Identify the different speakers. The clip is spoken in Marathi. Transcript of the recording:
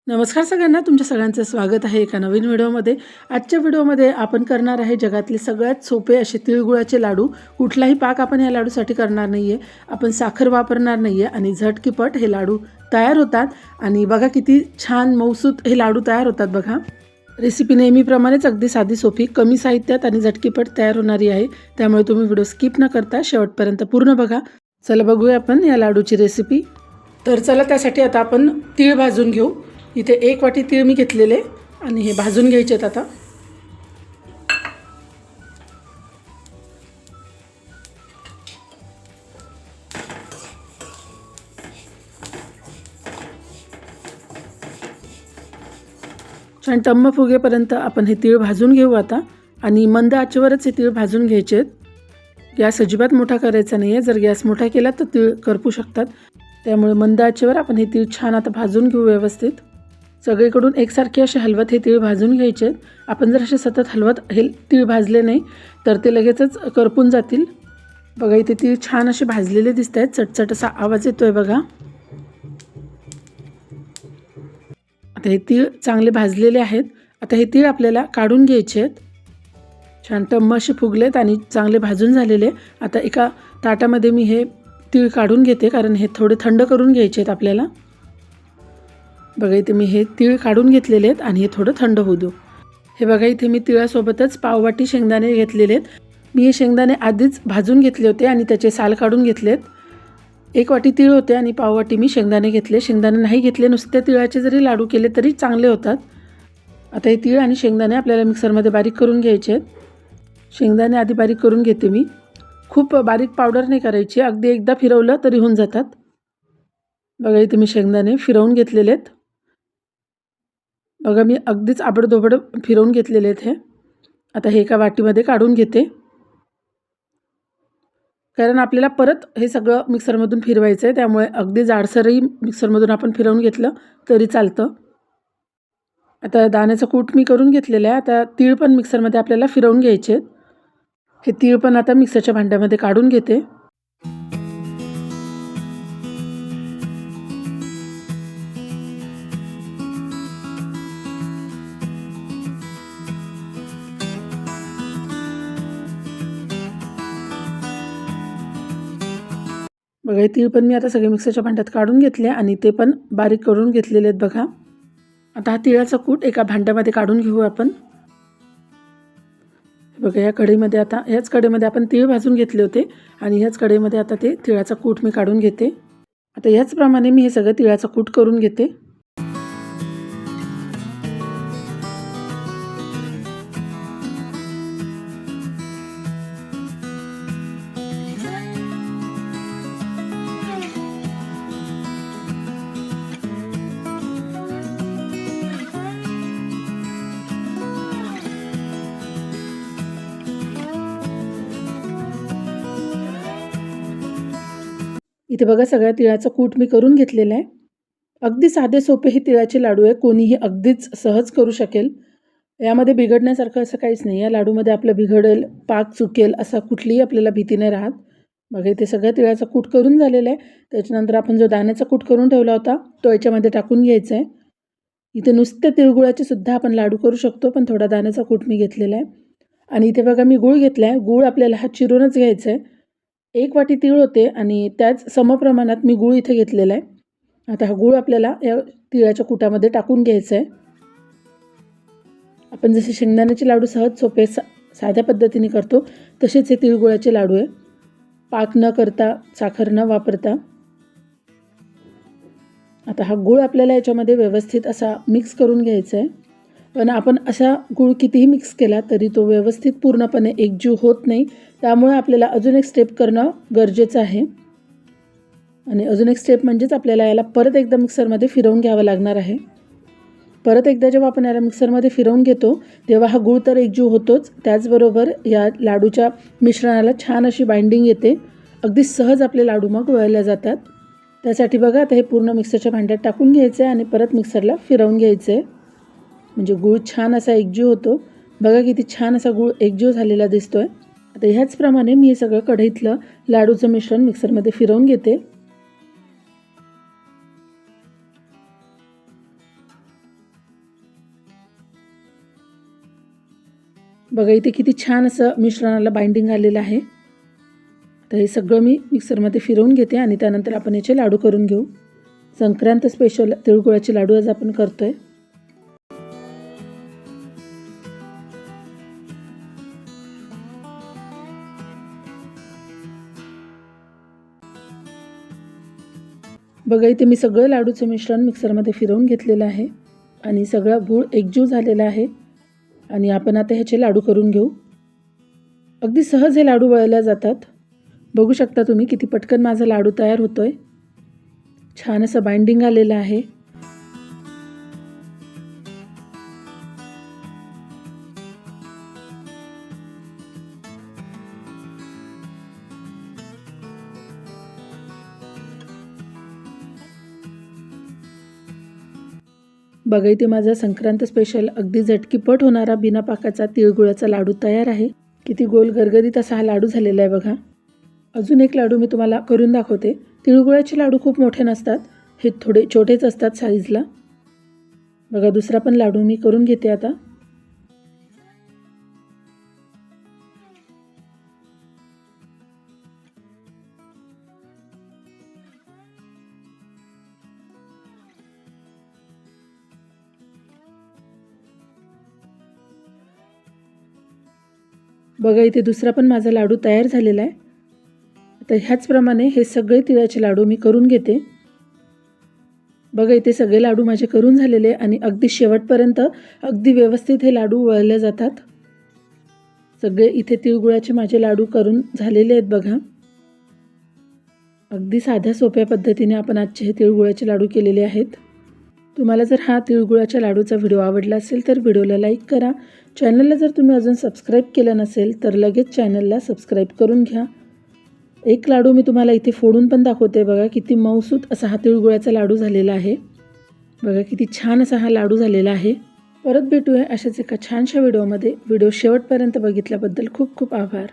Speaker 1: नमस्कार सगळ्यांना, तुमच्या सगळ्यांचं स्वागत आहे एका नवीन व्हिडिओमध्ये. आजच्या व्हिडिओमध्ये आपण करणार आहे जगातले सगळ्यात सोपे असे तिळगुळाचे लाडू. कुठलाही पाक आपण या लाडूसाठी करणार नाही आहे, आपण साखर वापरणार नाही आहे आणि झटकीपट हे लाडू तयार होतात. आणि बघा किती छान मऊसूत हे लाडू तयार होतात बघा. रेसिपी नेहमीप्रमाणेच अगदी साधी सोपी, कमी साहित्यात आणि झटकीपट तयार होणारी आहे. त्यामुळे तुम्ही व्हिडिओ स्किप न करता शेवटपर्यंत पूर्ण बघा. चला बघूया आपण या लाडूची रेसिपी. तर चला त्यासाठी आता आपण तीळ भाजून घेऊ. इथे 1 वाटी तीळ मी घेतलेले आणि हे भाजून घ्यायचे आहेत आता. छान टम्म फुगेपर्यंत आपण हे तीळ भाजून घेऊ आता. आणि मंद आचेवरच हे तीळ भाजून घ्यायचे आहेत. गॅस अजिबात मोठा करायचा नाही आहे. जर गॅस मोठा केला तर तीळ करपू शकतात. त्यामुळे मंद आचेवर आपण हे तीळ छान आता भाजून घेऊ व्यवस्थित. सगळीकडून एकसारखे असे हलवत हे तीळ भाजून घ्यायचे. आपण जर असे सतत हलवत हे तीळ भाजले नाही तर ते लगेचच करपून जातील. बघा इथे तीळ छान असे भाजलेले दिसत आहेत. चटचट असा आवाज येतोय बघा. आता हे तीळ चांगले भाजलेले आहेत. आता हे तीळ आपल्याला काढून घ्यायचे आहेत. छान टम्म असे फुगलेत आणि चांगले भाजून झालेले. आता एका ताटामध्ये मी हे तीळ काढून घेते, कारण हे थोडे थंड करून घ्यायचे आहेत आपल्याला. बघा इथे मी हे तीळ काढून घेतलेले आहेत आणि हे थोडं थंड होऊ देऊ. हे बघा इथे मी तिळासोबतच पाववाटी शेंगदाणे घेतलेले आहेत. मी हे शेंगदाणे आधीच भाजून घेतले होते आणि त्याचे साल काढून घेतलेत. 1 वाटी तीळ होते आणि पाववाटी मी शेंगदाणे घेतले. शेंगदाणे नाही घेतले, नुसत्या तिळाचे जरी लाडू केले तरी चांगले होतात. आता हे तीळ आणि शेंगदाणे आपल्याला मिक्सरमध्ये बारीक करून घ्यायचे आहेत. शेंगदाणे आधी बारीक करून घेते मी. खूप बारीक पावडर नाही करायची, अगदी एकदा फिरवलं तरी होऊन जातात. बघा इथे मी शेंगदाणे फिरवून घेतलेले आहेत. बघा मी अगदीच आबडधोबड फिरवून घेतलेले आहेत हे. आता हे एका वाटीमध्ये काढून घेते, कारण आपल्याला परत हे सगळं मिक्सरमधून फिरवायचं आहे. त्यामुळे अगदी जाडसरही मिक्सरमधून आपण फिरवून घेतलं तरी चालतं. आता दाण्याचं कूट मी करून घेतलेलं आहे. आता तीळ पण मिक्सरमध्ये आपल्याला फिरवून घ्यायचे आहेत. हे तीळ पण आता मिक्सरच्या भांड्यामध्ये काढून घेते. बघा हे तीळ पण मी आता सगळे मिक्सरच्या भांड्यात काढून घेतले आणि ते पण बारीक करून घेतलेले आहेत बघा. आता हा तिळाचा कूट एका भांड्यामध्ये काढून घेऊ आपण. बघा या कढईमध्ये आता ह्याच कढईमध्ये आपण तीळ भाजून घेतले होते आणि ह्याच कढईमध्ये आता ते तिळाचा कूट मी काढून घेते. आता ह्याचप्रमाणे मी हे सगळं तिळाचा कूट करून घेते. इथे बघा सगळ्या तिळाचं कूट मी करून घेतलेलं आहे. अगदी साधे सोपे हे तिळाचे लाडू आहे. कोणीही अगदीच सहज करू शकेल. यामध्ये बिघडण्यासारखं असं काहीच नाही. या लाडूमध्ये आपलं बिघडेल, पाक चुकेल असा कुठलीही आपल्याला भीती नाही राहत. बघा इथे सगळ्या तिळाचा कूट करून झालेला आहे. त्याच्यानंतर आपण जो दाण्याचा कूट करून ठेवला होता तो याच्यामध्ये टाकून घ्यायचा आहे. इथे नुसते तिळगुळाचे सुद्धा आपण लाडू करू शकतो, पण थोडा दाण्याचा कूट मी घेतलेला आहे. आणि इथे बघा मी गूळ घेतला आहे. गूळ आपल्याला हा चिरूनच घ्यायचा आहे. 1 वाटी तीळ होते आणि त्याच समप्रमाणात मी गूळ इथे घेतलेला आहे. आता हा गूळ आपल्याला या तिळाच्या कुटामध्ये टाकून घ्यायचा आहे. आपण जसे शेंगदाण्याचे लाडू सहज सोपे साध्या पद्धतीने करतो तसेच हे तिळगुळाचे लाडू आहे. पाक न करता, साखर न वापरता. आता हा गूळ आपल्याला याच्यामध्ये व्यवस्थित असा मिक्स करून घ्यायचा आहे. पण आपण असा गूळ कितीही मिक्स केला तरी तो व्यवस्थित पूर्णपणे एकजीव होत नाही. त्यामुळे आपल्याला अजून एक स्टेप करणं गरजेचं आहे. आणि अजून एक स्टेप म्हणजेच आपल्याला याला परत एकदा मिक्सरमध्ये फिरवून घ्यावं लागणार आहे. परत एकदा जेव्हा आपण याला मिक्सरमध्ये फिरवून घेतो तेव्हा हा गूळ तर एकजीव होतोच, त्याचबरोबर या लाडूच्या मिश्रणाला छान अशी बाइंडिंग येते. अगदी सहज आपले लाडू मग वळले जातात. त्यासाठी बघा आता हे पूर्ण मिक्सरच्या भांड्यात टाकून घ्यायचं आहे आणि परत मिक्सरला फिरवून घ्यायचं आहे. म्हणजे गूळ छान असा एकजीव होतो. बघा किती छान असा गूळ एकजीव झालेला दिसतोय. आता ह्याचप्रमाणे मी हे सगळं कढईतलं लाडूचं मिश्रण मिक्सरमध्ये फिरवून घेते. बघा इथे किती छान असं मिश्रणाला बाइंडिंग आलेलं आहे. तर हे सगळं मी मिक्सरमध्ये फिरवून घेते आणि त्यानंतर आपण याचे लाडू करून घेऊ. संक्रांत स्पेशल तिळगुळाचे लाडू आज आपण करतोय. बघा इथे मी सगळं लाडूचं मिश्रण मिक्सरमध्ये फिरवून घेतलेलं आहे आणि सगळा गूळ एकजीव झालेला आहे आणि आपण आता ह्याचे लाडू करून घेऊ. अगदी सहज हे लाडू वळल्या जातात. बघू शकता तुम्ही किती पटकन माझा लाडू तयार होतोय. छान असं बाइंडिंग आलेलं आहे. बघा इथे माझा संक्रांत स्पेशल अगदी झटकीपट होणारा बिना पाकाचा तिळगुळाचा लाडू तयार आहे. किती गोल गरगरीत असा हा लाडू झालेला आहे बघा. अजून एक लाडू मी तुम्हाला करून दाखवते. तिळगुळाचे लाडू खूप मोठे नसतात, हे थोडे छोटेच असतात साईजला. बघा दुसरा पण लाडू मी करून घेते आता. बघा इथे दुसरा पण माझा लाडू तयार झालेला आहे. आता ह्याचप्रमाणे हे सगळे तिळाचे लाडू मी करून घेते. बघा इथे सगळे लाडू माझे करून झालेले आणि अगदी शेवटपर्यंत अगदी व्यवस्थित हे लाडू वळले जातात. सगळे इथे तिळगुळाचे माझे लाडू करून झालेले आहेत बघा. अगदी साध्या सोप्या पद्धतीने आपण आजचे हे तिळगुळाचे लाडू केलेले आहेत. तुम्हाला जर हा तिळगुळाच्या लाडूचा व्हिडिओ आवडला असेल तर व्हिडिओला लाईक करा. चॅनलला जर तुम्ही अजून सबस्क्राईब केलं नसेल तर लगेच चॅनलला सबस्क्राईब करून घ्या. एक लाडू मी तुम्हाला इथे फोडून पण दाखवते. बघा किती मऊसूत असा हा तिळगुळाचा लाडू झालेला आहे. बघा किती छान असा हा लाडू झालेला आहे. परत भेटूया अशाच एका छानशा व्हिडिओमध्ये. व्हिडिओ शेवटपर्यंत बघितल्याबद्दल खूप खूप आभार.